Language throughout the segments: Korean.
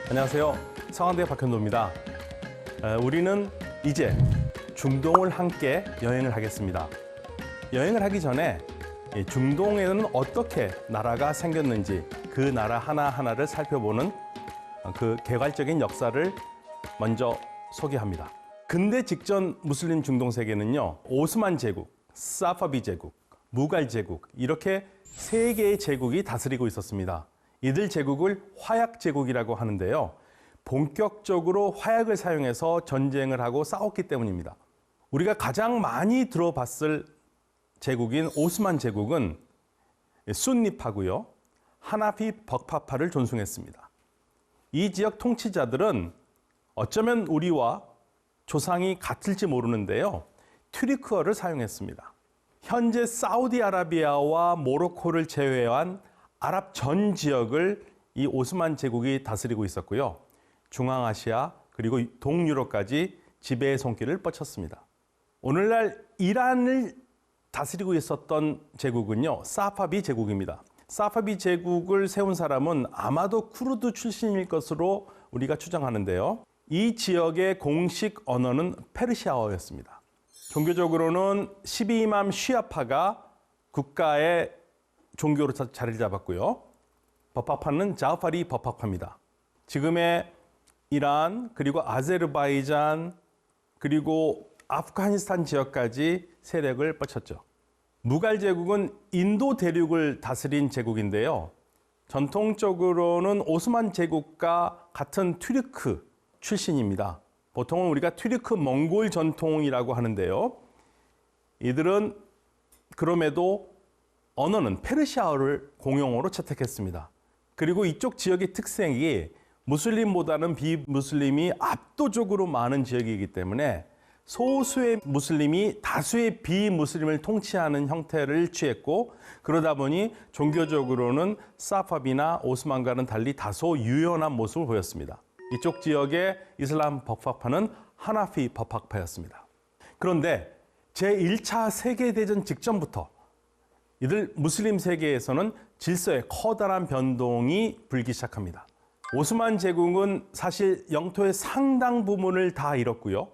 안녕하세요. 성황대 박현도입니다. 우리는 이제 중동을 함께 여행을 하겠습니다. 여행을 하기 전에 중동에는 어떻게 나라가 생겼는지 그 나라 하나하나를 살펴보는 그 개괄적인 역사를 먼저 소개합니다. 근대 직전 무슬림 중동 세계는요, 오스만 제국, 사파비 제국, 무갈 제국 이렇게 세 개의 제국이 다스리고 있었습니다. 이들 제국을 화약 제국이라고 하는데요. 본격적으로 화약을 사용해서 전쟁을 하고 싸웠기 때문입니다. 우리가 가장 많이 들어봤을 제국인 오스만 제국은 순니파고요. 하나피 벅파파를 존숭했습니다. 이 지역 통치자들은 어쩌면 우리와 조상이 같을지 모르는데요. 튀르크어를 사용했습니다. 현재 사우디아라비아와 모로코를 제외한 아랍 전 지역을 이 오스만 제국이 다스리고 있었고요. 중앙아시아 그리고 동유럽까지 지배의 손길을 뻗쳤습니다. 오늘날 이란을 다스리고 있었던 제국은요, 사파비 제국입니다. 사파비 제국을 세운 사람은 아마도 쿠르드 출신일 것으로 우리가 추정하는데요. 이 지역의 공식 언어는 페르시아어였습니다. 종교적으로는 12이맘 쉬아파가 국가의 종교로 자리를 잡았고요. 법학파는 자파리 법학파입니다. 지금의 이란 그리고 아제르바이잔 그리고 아프가니스탄 지역까지 세력을 뻗쳤죠. 무갈 제국은 인도 대륙을 다스린 제국인데요. 전통적으로는 오스만 제국과 같은 튀르크 출신입니다. 보통은 우리가 튀르크 몽골 전통이라고 하는데요. 이들은 그럼에도 언어는 페르시아어를 공용어로 채택했습니다. 그리고 이쪽 지역의 특색이 무슬림보다는 비무슬림이 압도적으로 많은 지역이기 때문에 소수의 무슬림이 다수의 비무슬림을 통치하는 형태를 취했고, 그러다 보니 종교적으로는 사파비나 오스만과는 달리 다소 유연한 모습을 보였습니다. 이쪽 지역의 이슬람 법학파는 하나피 법학파였습니다. 그런데 제1차 세계대전 직전부터 이들 무슬림 세계에서는 질서에 커다란 변동이 불기 시작합니다. 오스만 제국은 사실 영토의 상당 부분을 다 잃었고요.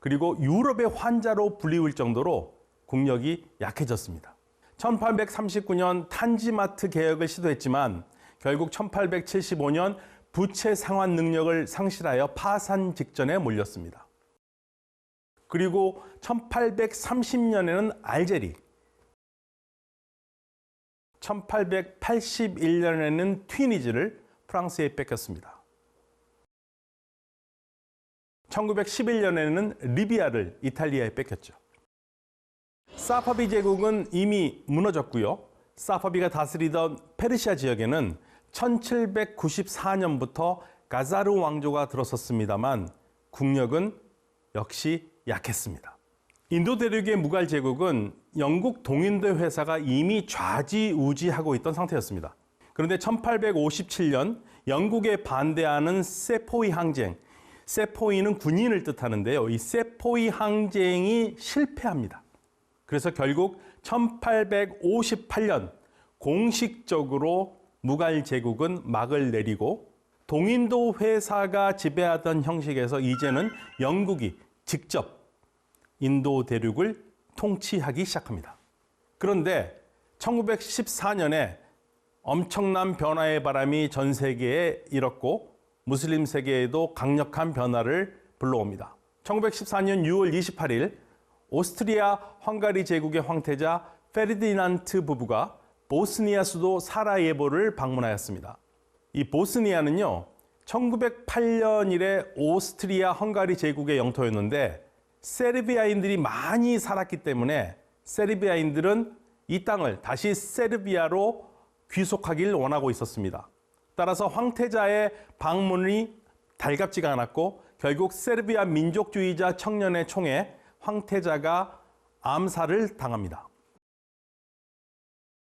그리고 유럽의 환자로 불리울 정도로 국력이 약해졌습니다. 1839년 탄지마트 개혁을 시도했지만 결국 1875년 부채 상환 능력을 상실하여 파산 직전에 몰렸습니다. 그리고 1830년에는 알제리, 1881년에는 튀니지를 프랑스에 뺏겼습니다. 1911년에는 리비아를 이탈리아에 뺏겼죠. 사파비 제국은 이미 무너졌고요. 사파비가 다스리던 페르시아 지역에는 1794년부터 가자르 왕조가 들어섰습니다만 국력은 역시 약했습니다. 인도 대륙의 무갈 제국은 영국 동인도 회사가 이미 좌지우지하고 있던 상태였습니다. 그런데 1857년 영국에 반대하는 세포이 항쟁, 세포이는 군인을 뜻하는데요. 이 세포이 항쟁이 실패합니다. 그래서 결국 1858년 공식적으로 무갈 제국은 막을 내리고 동인도 회사가 지배하던 형식에서 이제는 영국이 직접 인도 대륙을 통치하기 시작합니다. 그런데 1914년에 엄청난 변화의 바람이 전 세계에 일었고 무슬림 세계에도 강력한 변화를 불러옵니다. 1914년 6월 28일 오스트리아 헝가리 제국의 황태자 페르디난트 부부가 보스니아 수도 사라예보를 방문하였습니다. 이 보스니아는요, 1908년 이래 오스트리아 헝가리 제국의 영토였는데 세르비아인들이 많이 살았기 때문에 세르비아인들은 이 땅을 다시 세르비아로 귀속하길 원하고 있었습니다. 따라서 황태자의 방문이 달갑지가 않았고 결국 세르비아 민족주의자 청년의 총에 황태자가 암살을 당합니다.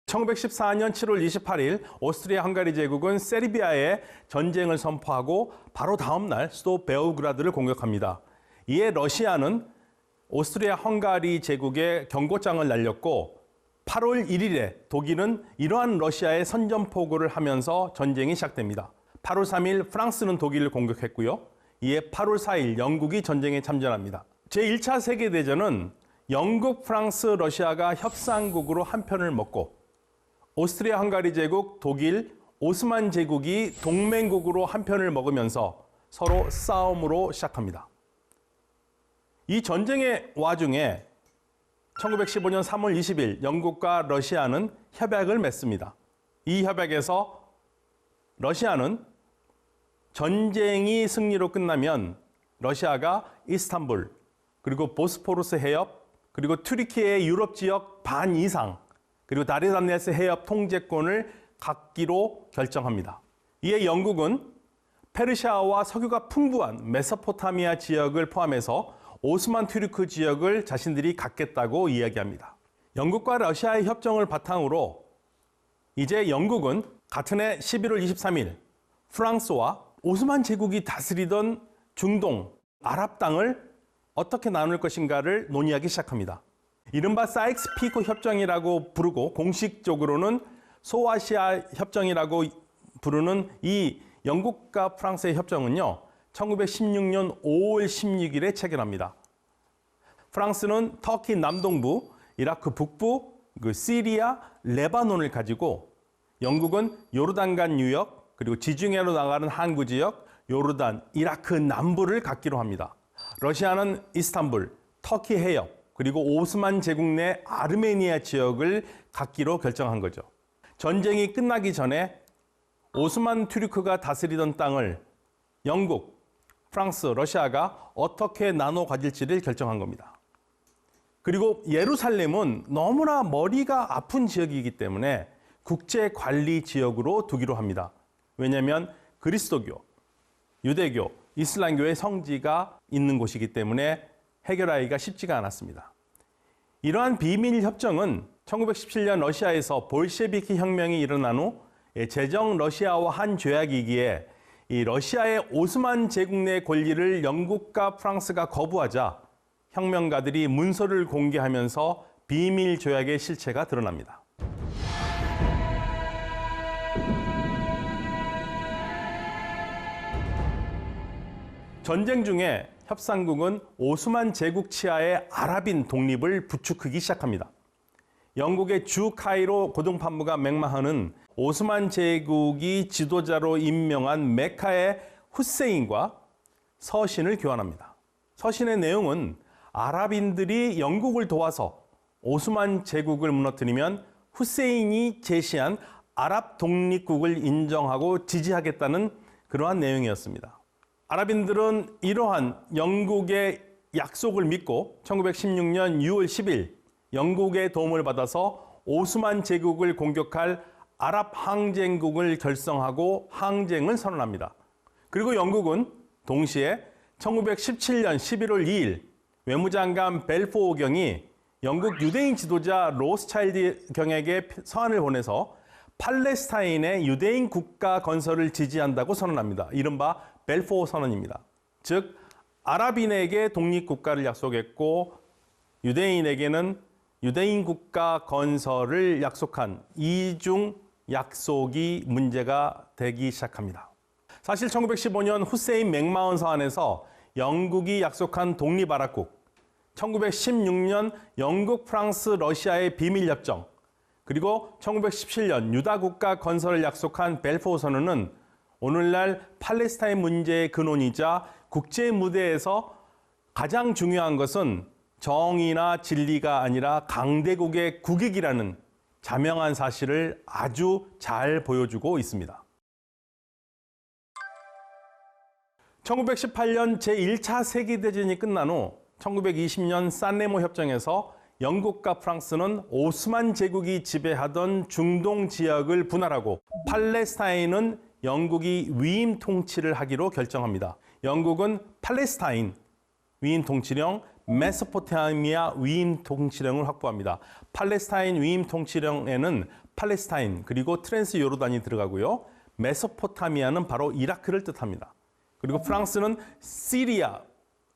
1914년 7월 28일 오스트리아 헝가리 제국은 세르비아에 전쟁을 선포하고 바로 다음 날 수도 베오그라드를 공격합니다. 이에 러시아는 오스트리아 헝가리 제국에 경고장을 날렸고 8월 1일에 독일은 이러한 러시아의 선전포고를 하면서 전쟁이 시작됩니다. 8월 3일 프랑스는 독일을 공격했고요. 이에 8월 4일 영국이 전쟁에 참전합니다. 제1차 세계대전은 영국, 프랑스, 러시아가 협상국으로 한 편을 먹고 오스트리아 헝가리 제국, 독일, 오스만 제국이 동맹국으로 한 편을 먹으면서 서로 싸움으로 시작합니다. 이 전쟁의 와중에 1915년 3월 20일 영국과 러시아는 협약을 맺습니다. 이 협약에서 러시아는 전쟁이 승리로 끝나면 러시아가 이스탄불, 그리고 보스포루스 해협, 그리고 튀르키예의 유럽 지역 반 이상, 그리고 다리단네스 해협 통제권을 갖기로 결정합니다. 이에 영국은 페르시아와 석유가 풍부한 메소포타미아 지역을 포함해서 오스만 튀르크 지역을 자신들이 갖겠다고 이야기합니다. 영국과 러시아의 협정을 바탕으로 이제 영국은 같은 해 11월 23일 프랑스와 오스만 제국이 다스리던 중동, 아랍 땅을 어떻게 나눌 것인가를 논의하기 시작합니다. 이른바 사익스-피코 협정이라고 부르고 공식적으로는 소아시아 협정이라고 부르는 이 영국과 프랑스의 협정은요, 1916년 5월 16일에 체결합니다. 프랑스는 터키 남동부, 이라크 북부, 시리아, 레바논을 가지고 영국은 요르단간 유역, 그리고 지중해로 나가는 항구 지역, 요르단, 이라크 남부를 갖기로 합니다. 러시아는 이스탄불, 터키 해협, 그리고 오스만 제국 내 아르메니아 지역을 갖기로 결정한 거죠. 전쟁이 끝나기 전에 오스만 튀르크가 다스리던 땅을 영국, 프랑스, 러시아가 어떻게 나눠 가질지를 결정한 겁니다. 그리고 예루살렘은 너무나 머리가 아픈 지역이기 때문에 국제관리 지역으로 두기로 합니다. 왜냐하면 그리스도교, 유대교, 이슬람교의 성지가 있는 곳이기 때문에 해결하기가 쉽지가 않았습니다. 이러한 비밀 협정은 1917년 러시아에서 볼셰비키 혁명이 일어난 후 제정 러시아와 한 조약이기에 이 러시아의 오스만 제국 내 권리를 영국과 프랑스가 거부하자 혁명가들이 문서를 공개하면서 비밀 조약의 실체가 드러납니다. 전쟁 중에 협상국은 오스만 제국 치하의 아랍인 독립을 부추기기 시작합니다. 영국의 주 카이로 고등판무가 맥마헌은 오스만 제국이 지도자로 임명한 메카의 후세인과 서신을 교환합니다. 서신의 내용은 아랍인들이 영국을 도와서 오스만 제국을 무너뜨리면 후세인이 제시한 아랍 독립국을 인정하고 지지하겠다는 그러한 내용이었습니다. 아랍인들은 이러한 영국의 약속을 믿고 1916년 6월 10일 영국의 도움을 받아서 오스만 제국을 공격할 아랍 항쟁국을 결성하고 항쟁을 선언합니다. 그리고 영국은 동시에 1917년 11월 2일 외무장관 벨포어 경이 영국 유대인 지도자 로스차일드 경에게 서한을 보내서 팔레스타인의 유대인 국가 건설을 지지한다고 선언합니다. 이른바 벨포어 선언입니다. 즉 아랍인에게 독립국가를 약속했고 유대인에게는 유대인 국가 건설을 약속한 이중 약속이 문제가 되기 시작합니다. 사실 1915년 후세인 맥마헌 서한에서 영국이 약속한 독립아랍국, 1916년 영국, 프랑스, 러시아의 비밀협정, 그리고 1917년 유다 국가 건설을 약속한 벨포어 선언은 오늘날 팔레스타인 문제의 근원이자 국제 무대에서 가장 중요한 것은 정의나 진리가 아니라 강대국의 국익이라는 자명한 사실을 아주 잘 보여주고 있습니다. 1918년 제1차 세계대전이 끝난 후 1920년 산레모 협정에서 영국과 프랑스는 오스만 제국이 지배하던 중동 지역을 분할하고 팔레스타인은 영국이 위임 통치를 하기로 결정합니다. 영국은 팔레스타인 위임 통치령, 메소포타미아 위임 통치령을 확보합니다. 팔레스타인 위임 통치령에는 팔레스타인 그리고 트랜스 요르단이 들어가고요. 메소포타미아는 바로 이라크를 뜻합니다. 그리고 프랑스는 시리아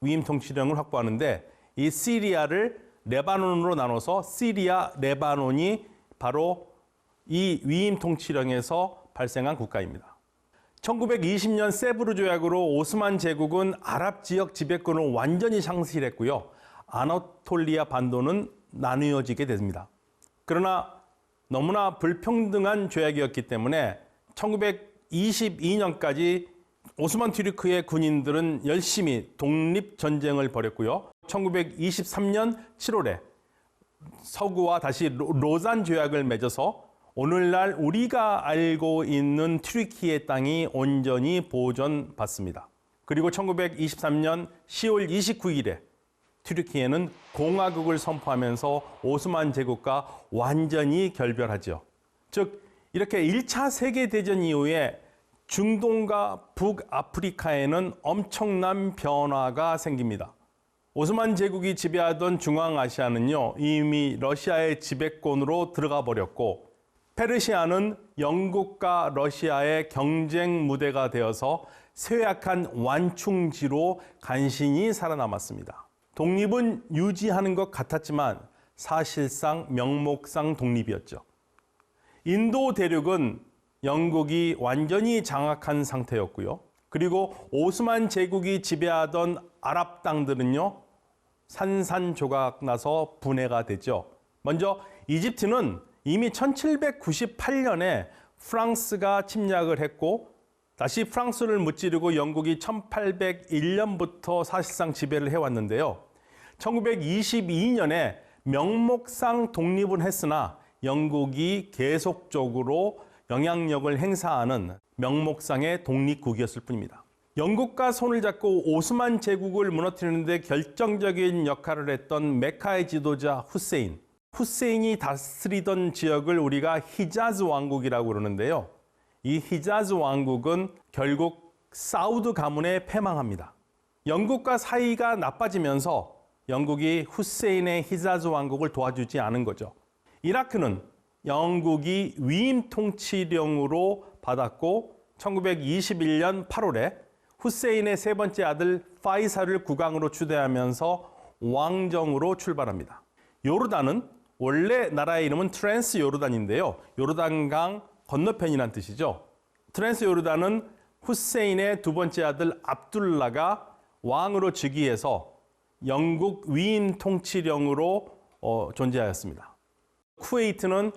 위임 통치령을 확보하는데 이 시리아를 레바논으로 나눠서 시리아, 레바논이 바로 이 위임 통치령에서 발생한 국가입니다. 1920년 세브르 조약으로 오스만 제국은 아랍 지역 지배권을 완전히 상실했고요. 아나톨리아 반도는 나누어지게 됩니다. 그러나 너무나 불평등한 조약이었기 때문에 1922년까지 오스만 튀르크의 군인들은 열심히 독립전쟁을 벌였고요. 1923년 7월에 서구와 다시 로잔 조약을 맺어서 오늘날 우리가 알고 있는 튀르키예 땅이 온전히 보존받습니다. 그리고 1923년 10월 29일에 튀르키예는 공화국을 선포하면서 오스만 제국과 완전히 결별하죠. 즉 이렇게 1차 세계대전 이후에 중동과 북아프리카에는 엄청난 변화가 생깁니다. 오스만 제국이 지배하던 중앙아시아는요, 이미 러시아의 지배권으로 들어가 버렸고, 페르시아는 영국과 러시아의 경쟁 무대가 되어서 쇠약한 완충지로 간신히 살아남았습니다. 독립은 유지하는 것 같았지만 사실상 명목상 독립이었죠. 인도 대륙은 영국이 완전히 장악한 상태였고요. 그리고 오스만 제국이 지배하던 아랍 땅들은요, 산산조각 나서 분해가 되죠. 먼저 이집트는 이미 1798년에 프랑스가 침략을 했고 다시 프랑스를 무찌르고 영국이 1801년부터 사실상 지배를 해왔는데요. 1922년에 명목상 독립은 했으나 영국이 계속적으로 영향력을 행사하는 명목상의 독립국이었을 뿐입니다. 영국과 손을 잡고 오스만 제국을 무너뜨리는 데 결정적인 역할을 했던 메카의 지도자 후세인이 다스리던 지역을 우리가 히자즈 왕국이라고 그러는데요. 이 히자즈 왕국은 결국 사우드 가문에 패망합니다. 영국과 사이가 나빠지면서 영국이 후세인의 히자즈 왕국을 도와주지 않은 거죠. 이라크는 영국이 위임 통치령으로 받았고 1921년 8월에 후세인의 세 번째 아들 파이살을 국왕으로 추대하면서 왕정으로 출발합니다. 요르단은 원래 나라의 이름은 트랜스 요르단인데요. 요르단강 건너편이란 뜻이죠. 트랜스 요르단은 후세인의 두 번째 아들 압둘라가 왕으로 즉위해서 영국 위임 통치령으로 존재하였습니다. 쿠웨이트는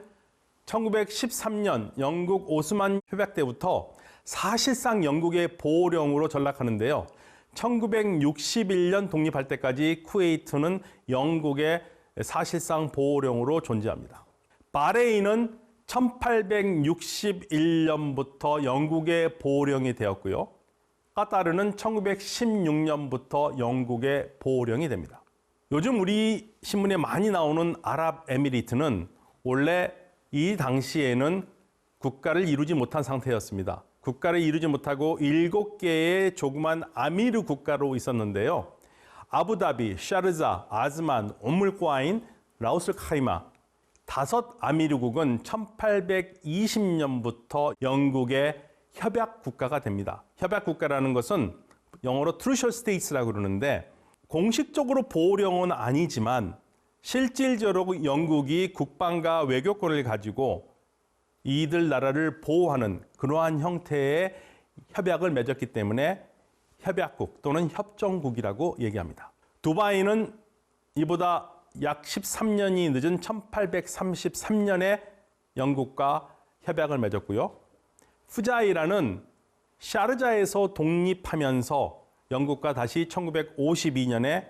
1913년 영국 오스만 협약 때부터 사실상 영국의 보호령으로 전락하는데요. 1961년 독립할 때까지 쿠웨이트는 영국의 사실상 보호령으로 존재합니다. 바레인은 1861년부터 영국의 보호령이 되었고요. 카타르는 1916년부터 영국의 보호령이 됩니다. 요즘 우리 신문에 많이 나오는 아랍에미리트는 원래 이 당시에는 국가를 이루지 못한 상태였습니다. 국가를 이루지 못하고 7개의 조그만 아미르 국가로 있었는데요. 아부다비, 샤르자, 아즈만, 옴물과인, 라우스 카이마 5 아미르국은 1820년부터 영국의 협약 국가가 됩니다. 협약 국가라는 것은 영어로 트루셜 스테이트라고 그러는데 공식적으로 보호령은 아니지만 실질적으로 영국이 국방과 외교권을 가지고 이들 나라를 보호하는 그러한 형태의 협약을 맺었기 때문에 협약국 또는 협정국이라고 얘기합니다. 두바이는 이보다 약 13년이 늦은 1833년에 영국과 협약을 맺었고요. 푸자이라는 샤르자에서 독립하면서 영국과 다시 1952년에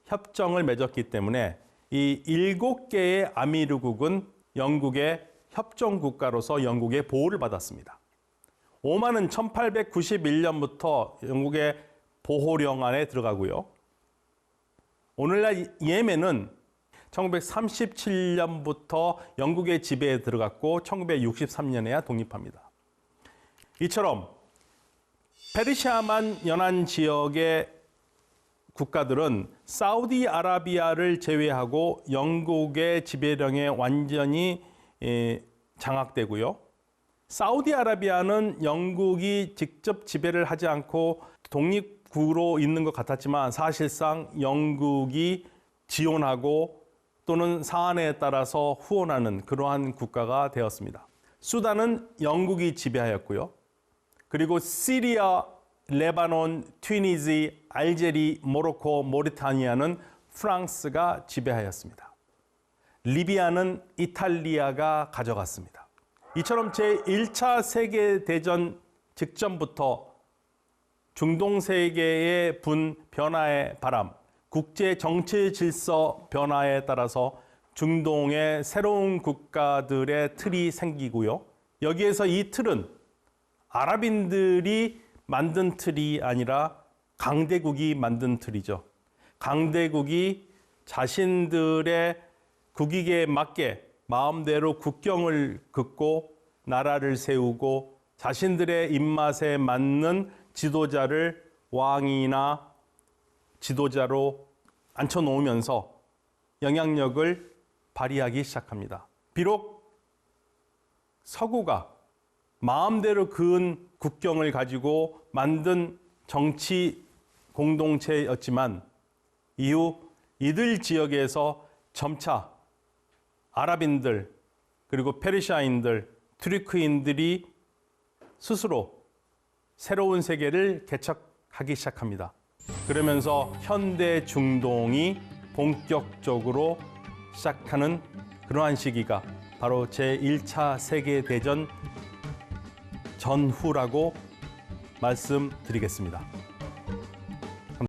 협정을 맺었기 때문에 이 7개의 아미르국은 영국의 협정국가로서 영국의 보호를 받았습니다. 오만은 1891년부터 영국의 보호령 안에 들어가고요. 오늘날 예멘은 1937년부터 영국의 지배에 들어갔고 1963년에야 독립합니다. 이처럼 페르시아만 연안 지역의 국가들은 사우디아라비아를 제외하고 영국의 지배령에 완전히 장악되고요. 사우디아라비아는 영국이 직접 지배를 하지 않고 독립국으로 있는 것 같았지만 사실상 영국이 지원하고 또는 사안에 따라서 후원하는 그러한 국가가 되었습니다. 수단은 영국이 지배하였고요. 그리고 시리아, 레바논, 튀니지, 알제리, 모로코, 모리타니아는 프랑스가 지배하였습니다. 리비아는 이탈리아가 가져갔습니다. 이처럼 제1차 세계대전 직전부터 중동 세계의 변화의 바람, 국제 정치 질서 변화에 따라서 중동의 새로운 국가들의 틀이 생기고요. 여기에서 이 틀은 아랍인들이 만든 틀이 아니라 강대국이 만든 틀이죠. 강대국이 자신들의 국익에 맞게 마음대로 국경을 긋고 나라를 세우고 자신들의 입맛에 맞는 지도자를 왕이나 지도자로 앉혀놓으면서 영향력을 발휘하기 시작합니다. 비록 서구가 마음대로 그은 국경을 가지고 만든 정치 공동체였지만 이후 이들 지역에서 점차 아랍인들 그리고 페르시아인들, 투르크인들이 스스로 새로운 세계를 개척하기 시작합니다. 그러면서 현대 중동이 본격적으로 시작하는 그러한 시기가 바로 제1차 세계대전 전후라고 말씀드리겠습니다.